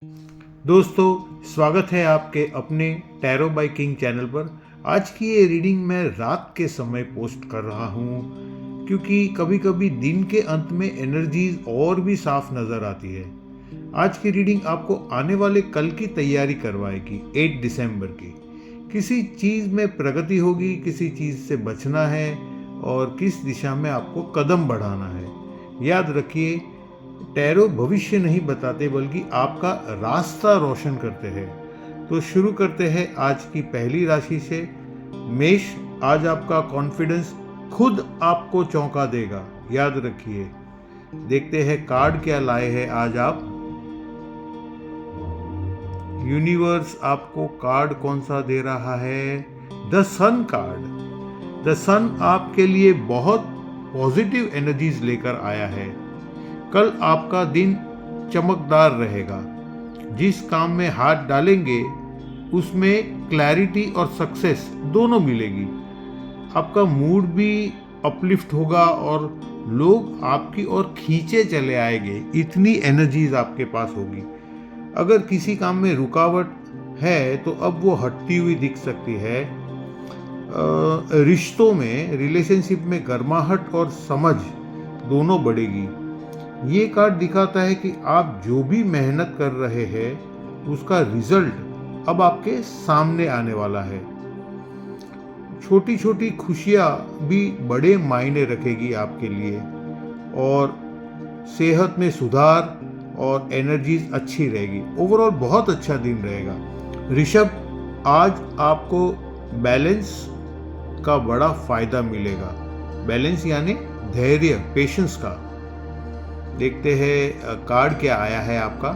दोस्तों, स्वागत है आपके अपने टैरो बाय किंग चैनल पर। आज की ये रीडिंग मैं रात के समय पोस्ट कर रहा हूँ क्योंकि कभी कभी दिन के अंत में एनर्जीज और भी साफ नज़र आती है। आज की रीडिंग आपको आने वाले कल की तैयारी करवाएगी, 8 दिसंबर की। किसी चीज़ में प्रगति होगी, किसी चीज़ से बचना है और किस दिशा में आपको कदम बढ़ाना है। याद रखिए, टैरो भविष्य नहीं बताते बल्कि आपका रास्ता रोशन करते हैं। तो शुरू करते हैं आज की पहली राशि से, मेष। आज आपका कॉन्फिडेंस खुद आपको चौंका देगा, याद रखिए। देखते हैं कार्ड क्या लाए हैं आज आप। यूनिवर्स आपको कार्ड कौन सा दे रहा है? The sun card. The sun आपके लिए बहुत पॉजिटिव एनर्जीज लेकर आया है। कल आपका दिन चमकदार रहेगा। जिस काम में हाथ डालेंगे उसमें क्लैरिटी और सक्सेस दोनों मिलेगी। आपका मूड भी अपलिफ्ट होगा और लोग आपकी ओर खींचे चले आएंगे। इतनी एनर्जीज आपके पास होगी। अगर किसी काम में रुकावट है तो अब वो हटती हुई दिख सकती है। रिश्तों में, रिलेशनशिप में गर्माहट और समझ दोनों बढ़ेगी। ये कार्ड दिखाता है कि आप जो भी मेहनत कर रहे हैं उसका रिजल्ट अब आपके सामने आने वाला है। छोटी छोटी खुशियाँ भी बड़े मायने रखेगी आपके लिए और सेहत में सुधार और एनर्जीज अच्छी रहेगी। ओवरऑल बहुत अच्छा दिन रहेगा। ऋषभ, आज आपको बैलेंस का बड़ा फायदा मिलेगा। बैलेंस यानी धैर्य, पेशेंस का। देखते हैं कार्ड क्या आया है आपका।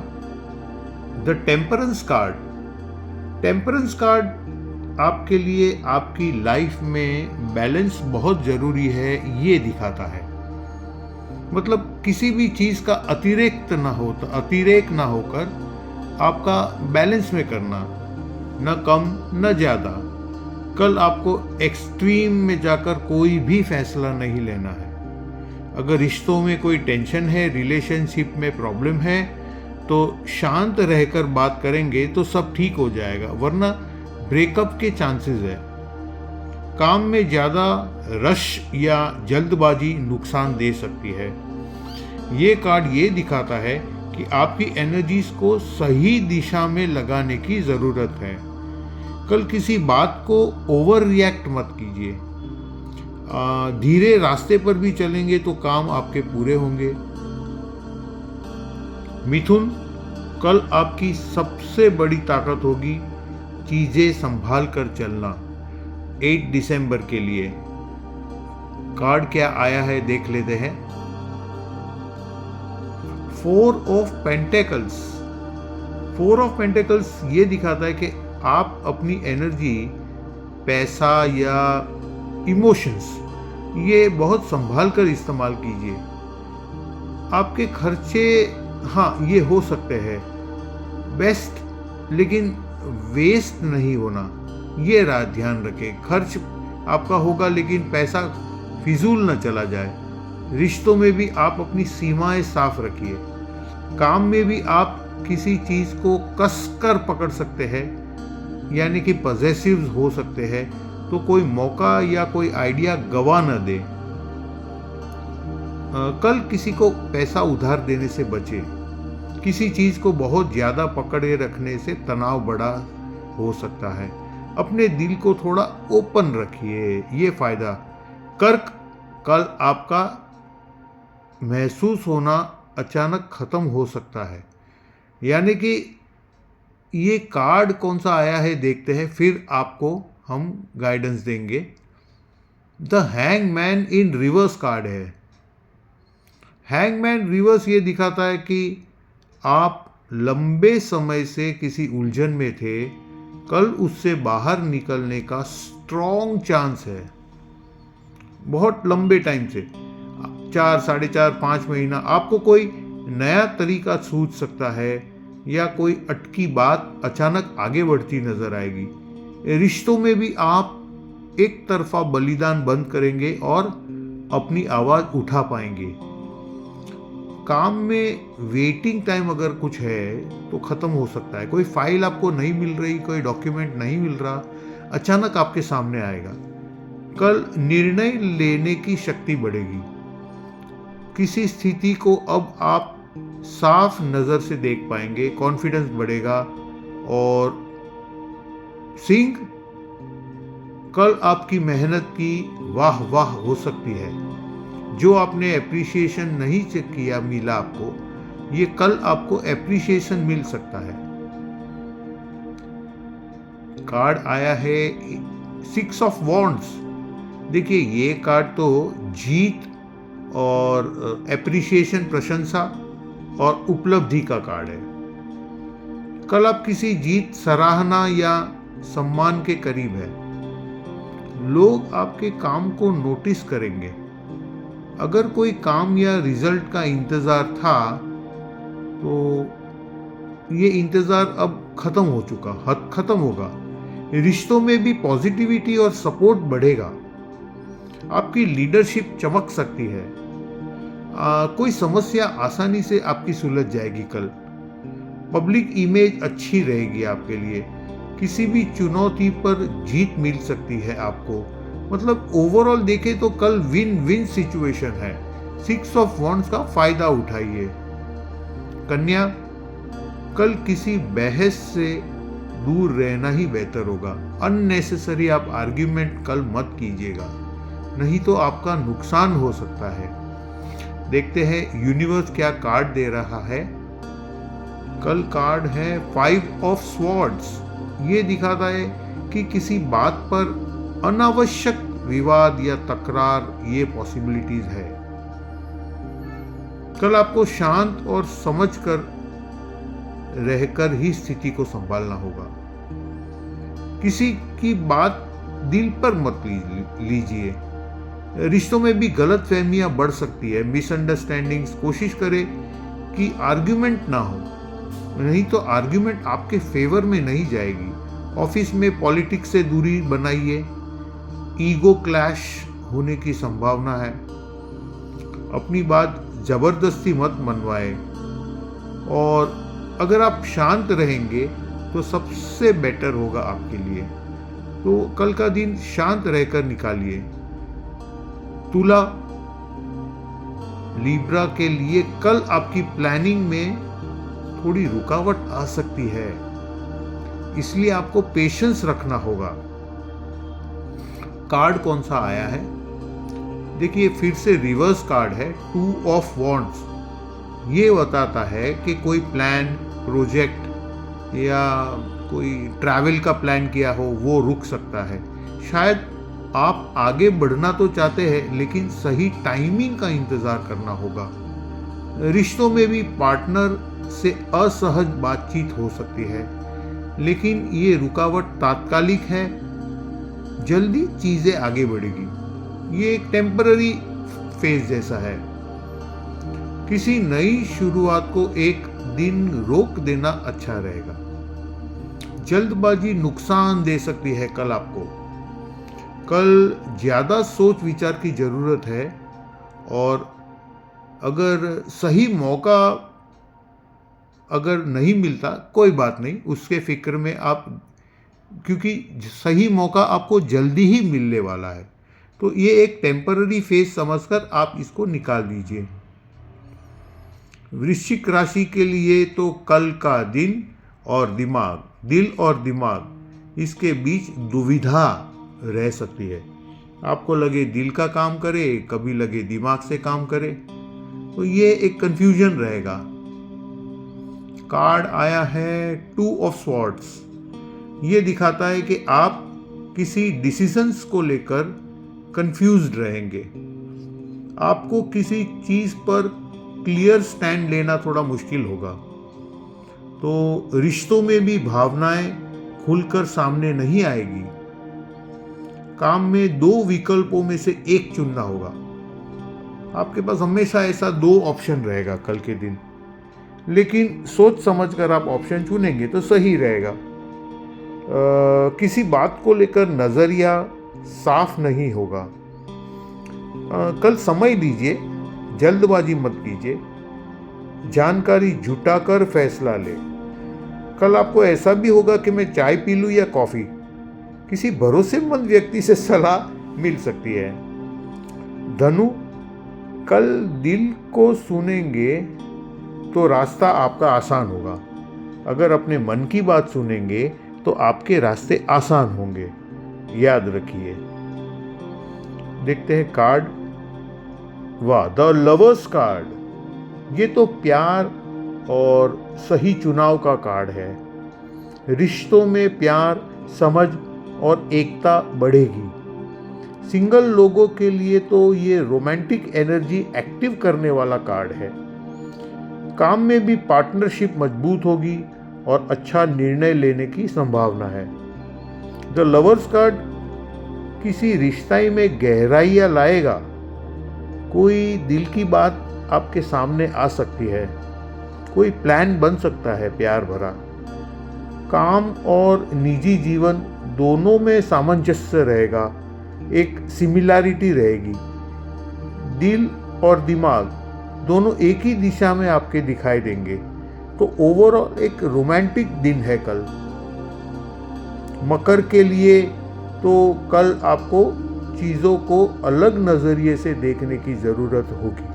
The temperance card. Temperance card आपके लिए आपकी लाइफ में बैलेंस बहुत जरूरी है, ये दिखाता है। मतलब किसी भी चीज का अतिरेक ना होकर आपका बैलेंस में करना, न कम न ज्यादा। कल आपको एक्सट्रीम में जाकर कोई भी फैसला नहीं लेना है। अगर रिश्तों में कोई टेंशन है, रिलेशनशिप में प्रॉब्लम है, तो शांत रहकर बात करेंगे तो सब ठीक हो जाएगा, वरना ब्रेकअप के चांसेस है। काम में ज़्यादा रश या जल्दबाजी नुकसान दे सकती है। ये कार्ड ये दिखाता है कि आपकी एनर्जीज को सही दिशा में लगाने की ज़रूरत है। कल किसी बात को ओवर रिएक्ट मत कीजिए। धीरे रास्ते पर भी चलेंगे तो काम आपके पूरे होंगे। मिथुन, कल आपकी सबसे बड़ी ताकत होगी चीजें संभाल कर चलना। 8 दिसंबर के लिए कार्ड क्या आया है देख लेते हैं। 4 ऑफ पेंटेकल्स। 4 ऑफ पेंटेकल्स ये दिखाता है कि आप अपनी एनर्जी, पैसा या इमोशंस, ये बहुत संभाल कर इस्तेमाल कीजिए। आपके खर्चे, हाँ, ये हो सकते हैं बेस्ट, लेकिन वेस्ट नहीं होना, ये ध्यान रखें। खर्च आपका होगा लेकिन पैसा फिजूल न चला जाए। रिश्तों में भी आप अपनी सीमाएं साफ रखिए। काम में भी आप किसी चीज़ को कसकर पकड़ सकते हैं, यानी कि पॉजेसिव हो सकते हैं, तो कोई मौका या कोई आइडिया गवा न दे। कल किसी को पैसा उधार देने से बचे। किसी चीज को बहुत ज्यादा पकड़े रखने से तनाव बड़ा हो सकता है। अपने दिल को थोड़ा ओपन रखिए, ये फायदा। कर्क, कल आपका महसूस होना अचानक खत्म हो सकता है। यानी कि ये कार्ड कौन सा आया है देखते हैं, फिर आपको हम गाइडेंस देंगे। The hangman in reverse card है। हैंगमैन रिवर्स ये दिखाता है कि आप लंबे समय से किसी उलझन में थे। कल उससे बाहर निकलने का स्ट्रॉन्ग चांस है। बहुत लंबे टाइम से, 4, 4.5, 5 महीना, आपको कोई नया तरीका सूझ सकता है या कोई अटकी बात अचानक आगे बढ़ती नजर आएगी। रिश्तों में भी आप एक तरफा बलिदान बंद करेंगे और अपनी आवाज उठा पाएंगे। काम में वेटिंग टाइम अगर कुछ है तो ख़त्म हो सकता है। कोई फाइल आपको नहीं मिल रही, कोई डॉक्यूमेंट नहीं मिल रहा, अचानक आपके सामने आएगा। कल निर्णय लेने की शक्ति बढ़ेगी। किसी स्थिति को अब आप साफ नज़र से देख पाएंगे, कॉन्फिडेंस बढ़ेगा। और सिंह, कल आपकी मेहनत की वाह वाह हो सकती है। जो आपने एप्रिसिएशन नहीं किया मिला आपको, ये कल आपको एप्रिसिएशन मिल सकता है। कार्ड आया है 6 ऑफ वॉन्ड्स। देखिए, ये कार्ड तो जीत और एप्रिसिएशन, प्रशंसा और उपलब्धि का कार्ड है। कल आप किसी जीत, सराहना या सम्मान के करीब है। लोग आपके काम को नोटिस करेंगे। अगर कोई काम या रिजल्ट का इंतजार था तो ये इंतजार अब खत्म होगा। रिश्तों में भी पॉजिटिविटी और सपोर्ट बढ़ेगा। आपकी लीडरशिप चमक सकती है। कोई समस्या आसानी से आपकी सुलझ जाएगी कल। पब्लिक इमेज अच्छी रहेगी आपके लिए। किसी भी चुनौती पर जीत मिल सकती है आपको। मतलब ओवरऑल देखें तो कल विन विन सिचुएशन है। 6 ऑफ वॉन्ड्स का फायदा उठाइए। कन्या, कल किसी बहस से दूर रहना ही बेहतर होगा। अननेसेसरी आप आर्ग्यूमेंट कल मत कीजिएगा, नहीं तो आपका नुकसान हो सकता है। देखते हैं यूनिवर्स क्या कार्ड दे रहा है। कल कार्ड है 5 ऑफ स्वॉर्ड्स। ये दिखाता है कि किसी बात पर अनावश्यक विवाद या तकरार, ये पॉसिबिलिटीज है। कल आपको शांत और समझकर रहकर ही स्थिति को संभालना होगा। किसी की बात दिल पर मत लीजिए। रिश्तों में भी गलतफहमियां बढ़ सकती है, मिसअंडरस्टैंडिंग्स। कोशिश करें कि आर्ग्यूमेंट ना हो, नहीं तो आर्ग्यूमेंट आपके फेवर में नहीं जाएगी। ऑफिस में पॉलिटिक्स से दूरी बनाइए। ईगो क्लैश होने की संभावना है। अपनी बात जबरदस्ती मत मनवाए। और अगर आप शांत रहेंगे तो सबसे बेटर होगा आपके लिए। तो कल का दिन शांत रहकर निकालिए। तुला, लिब्रा के लिए कल आपकी प्लानिंग में थोड़ी रुकावट आ सकती है, इसलिए आपको पेशेंस रखना होगा। कार्ड कौन सा आया है? देखिए, फिर से रिवर्स कार्ड है 2 ऑफ वॉन्ड्स। ये बताता है कि कोई प्लान, प्रोजेक्ट या कोई ट्रैवल का प्लान किया हो वो रुक सकता है। शायद आप आगे बढ़ना तो चाहते हैं, लेकिन सही टाइमिंग का इंतजार करना होगा। रिश्तों में भी पार्टनर से असहज बातचीत हो सकती है, लेकिन ये रुकावट तात्कालिक है। जल्दी चीजें आगे बढ़ेगी। ये एक टेम्पररी फेज जैसा है। किसी नई शुरुआत को एक दिन रोक देना अच्छा रहेगा। जल्दबाजी नुकसान दे सकती है कल आपको। कल ज्यादा सोच विचार की जरूरत है। और अगर सही मौका अगर नहीं मिलता, कोई बात नहीं, उसके फिक्र में आप, क्योंकि सही मौका आपको जल्दी ही मिलने वाला है। तो ये एक टेम्पररी फेज समझकर आप इसको निकाल दीजिए। वृश्चिक राशि के लिए तो कल का दिल और दिमाग इसके बीच दुविधा रह सकती है। आपको लगे दिल का काम करे, कभी लगे दिमाग से काम करे, तो ये एक कंफ्यूजन रहेगा। कार्ड आया है 2 ऑफ स्वॉर्ड्स। ये दिखाता है कि आप किसी डिसीजंस को लेकर कंफ्यूज्ड रहेंगे। आपको किसी चीज पर क्लियर स्टैंड लेना थोड़ा मुश्किल होगा। तो रिश्तों में भी भावनाएं खुलकर सामने नहीं आएगी। काम में 2 विकल्पों में से एक चुनना होगा। आपके पास हमेशा ऐसा 2 ऑप्शन रहेगा कल के दिन, लेकिन सोच समझकर आप ऑप्शन चुनेंगे तो सही रहेगा। किसी बात को लेकर नजरिया साफ नहीं होगा। कल समय लीजिए, जल्दबाजी मत कीजिए। जानकारी जुटाकर फैसला ले। कल आपको ऐसा भी होगा कि मैं चाय पी लूं या कॉफी। किसी भरोसेमंद व्यक्ति से सलाह मिल सकती है। धनु, कल दिल को सुनेंगे तो रास्ता आपका आसान होगा। अगर अपने मन की बात सुनेंगे तो आपके रास्ते आसान होंगे, याद रखिए। देखते हैं कार्ड। वाह, द लवर्स कार्ड। ये तो प्यार और सही चुनाव का कार्ड है। रिश्तों में प्यार, समझ और एकता बढ़ेगी। सिंगल लोगों के लिए तो ये रोमांटिक एनर्जी एक्टिव करने वाला कार्ड है। काम में भी पार्टनरशिप मजबूत होगी और अच्छा निर्णय लेने की संभावना है। द लवर्स कार्ड किसी रिश्ते में गहराइयाँ लाएगा। कोई दिल की बात आपके सामने आ सकती है। कोई प्लान बन सकता है प्यार भरा। काम और निजी जीवन दोनों में सामंजस्य रहेगा, एक सिमिलैरिटी रहेगी। दिल और दिमाग दोनों एक ही दिशा में आपके दिखाई देंगे। तो ओवरऑल एक रोमांटिक दिन है कल। मकर के लिए तो कल आपको चीज़ों को अलग नज़रिए से देखने की ज़रूरत होगी।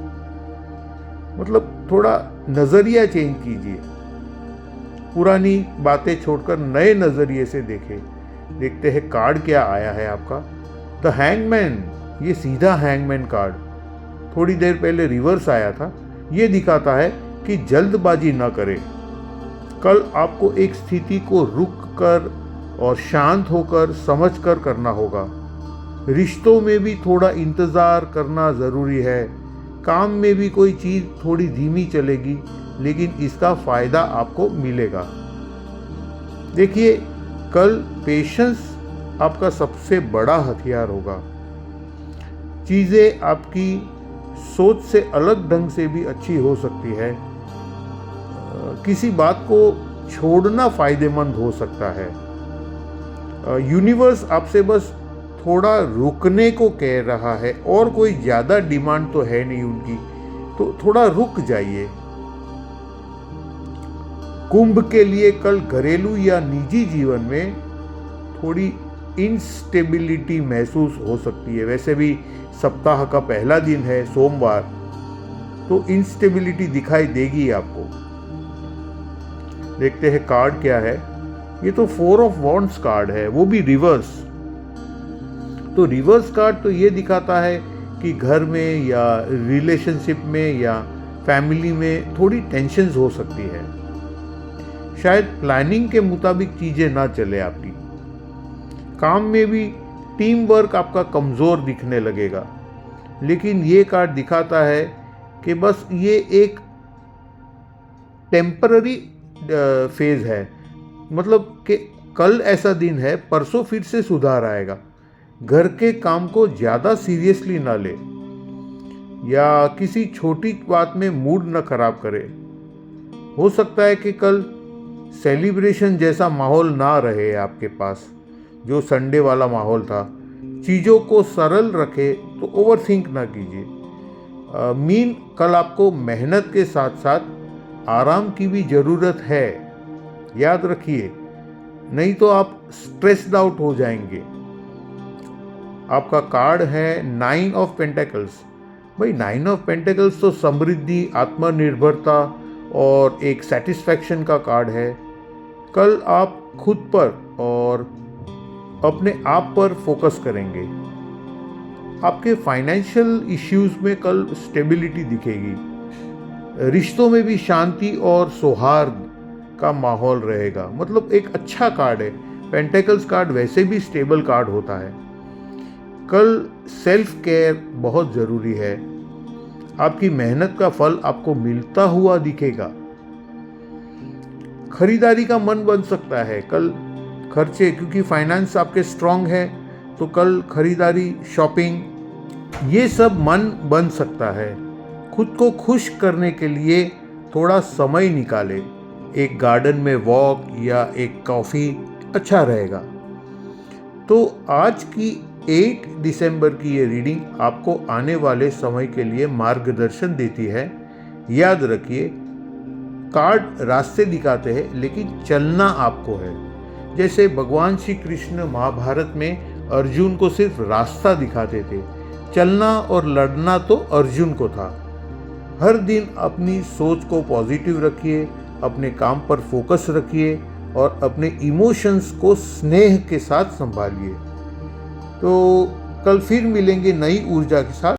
मतलब थोड़ा नज़रिया चेंज कीजिए। पुरानी बातें छोड़कर नए नज़रिए से देखें। देखते हैं कार्ड क्या आया है आपका। The hangman. ये सीधा हैंगमैन कार्ड थोड़ी देर पहले रिवर्स आया था। ये दिखाता है कि जल्दबाजी न करें। कल आपको एक स्थिति को रुक कर और शांत होकर समझ कर करना होगा। रिश्तों में भी थोड़ा इंतज़ार करना ज़रूरी है। काम में भी कोई चीज़ थोड़ी धीमी चलेगी, लेकिन इसका फ़ायदा आपको मिलेगा। देखिए, कल पेशेंस आपका सबसे बड़ा हथियार होगा। चीज़ें आपकी सोच से अलग ढंग से भी अच्छी हो सकती है। किसी बात को छोड़ना फ़ायदेमंद हो सकता है। यूनिवर्स आपसे बस थोड़ा रुकने को कह रहा है और कोई ज़्यादा डिमांड तो है नहीं उनकी, तो थोड़ा रुक जाइए। कुंभ के लिए कल घरेलू या निजी जीवन में थोड़ी इंस्टेबिलिटी महसूस हो सकती है। वैसे भी सप्ताह का पहला दिन है सोमवार, तो इंस्टेबिलिटी दिखाई देगी आपको। देखते हैं कार्ड क्या है। ये तो 4 ऑफ वॉन्ड्स कार्ड है, वो भी रिवर्स। तो रिवर्स कार्ड तो ये दिखाता है कि घर में या रिलेशनशिप में या फैमिली में थोड़ी टेंशन्स हो सकती है। शायद प्लानिंग के मुताबिक चीज़ें ना चले आपकी। काम में भी टीम वर्क आपका कमज़ोर दिखने लगेगा। लेकिन ये कार्ड दिखाता है कि बस ये एक टेम्पररी फेज़ है। मतलब कि कल ऐसा दिन है, परसों फिर से सुधार आएगा। घर के काम को ज़्यादा सीरियसली ना ले या किसी छोटी बात में मूड न खराब करे। हो सकता है कि कल सेलिब्रेशन जैसा माहौल ना रहे आपके पास, जो संडे वाला माहौल था। चीज़ों को सरल रखे, तो ओवरथिंक ना कीजिए। मीन कल आपको मेहनत के साथ साथ आराम की भी ज़रूरत है, याद रखिए, नहीं तो आप स्ट्रेस्ड आउट हो जाएंगे। आपका कार्ड है 9 ऑफ पेंटेकल्स। भाई 9 ऑफ पेंटेकल्स तो समृद्धि, आत्मनिर्भरता और एक सेटिस्फैक्शन का कार्ड है। कल आप खुद पर और अपने आप पर फोकस करेंगे। आपके फाइनेंशियल इश्यूज में कल स्टेबिलिटी दिखेगी। रिश्तों में भी शांति और सौहार्द का माहौल रहेगा। मतलब एक अच्छा कार्ड है। पेंटेकल्स कार्ड वैसे भी स्टेबल कार्ड होता है। कल सेल्फ केयर बहुत ज़रूरी है। आपकी मेहनत का फल आपको मिलता हुआ दिखेगा। खरीदारी का मन बन सकता है कल। खर्चे, क्योंकि फाइनेंस आपके स्ट्रांग है, तो कल खरीदारी, शॉपिंग, ये सब मन बन सकता है। खुद को खुश करने के लिए थोड़ा समय निकाले। एक गार्डन में वॉक या एक कॉफ़ी अच्छा रहेगा। तो आज की 8 दिसंबर की ये रीडिंग आपको आने वाले समय के लिए मार्गदर्शन देती है। याद रखिए, कार्ड रास्ते दिखाते हैं, लेकिन चलना आपको है। जैसे भगवान श्री कृष्ण महाभारत में अर्जुन को सिर्फ रास्ता दिखाते थे, चलना और लड़ना तो अर्जुन को था। हर दिन अपनी सोच को पॉजिटिव रखिए, अपने काम पर फोकस रखिए और अपने इमोशंस को स्नेह के साथ संभालिए। तो कल फिर मिलेंगे नई ऊर्जा के साथ।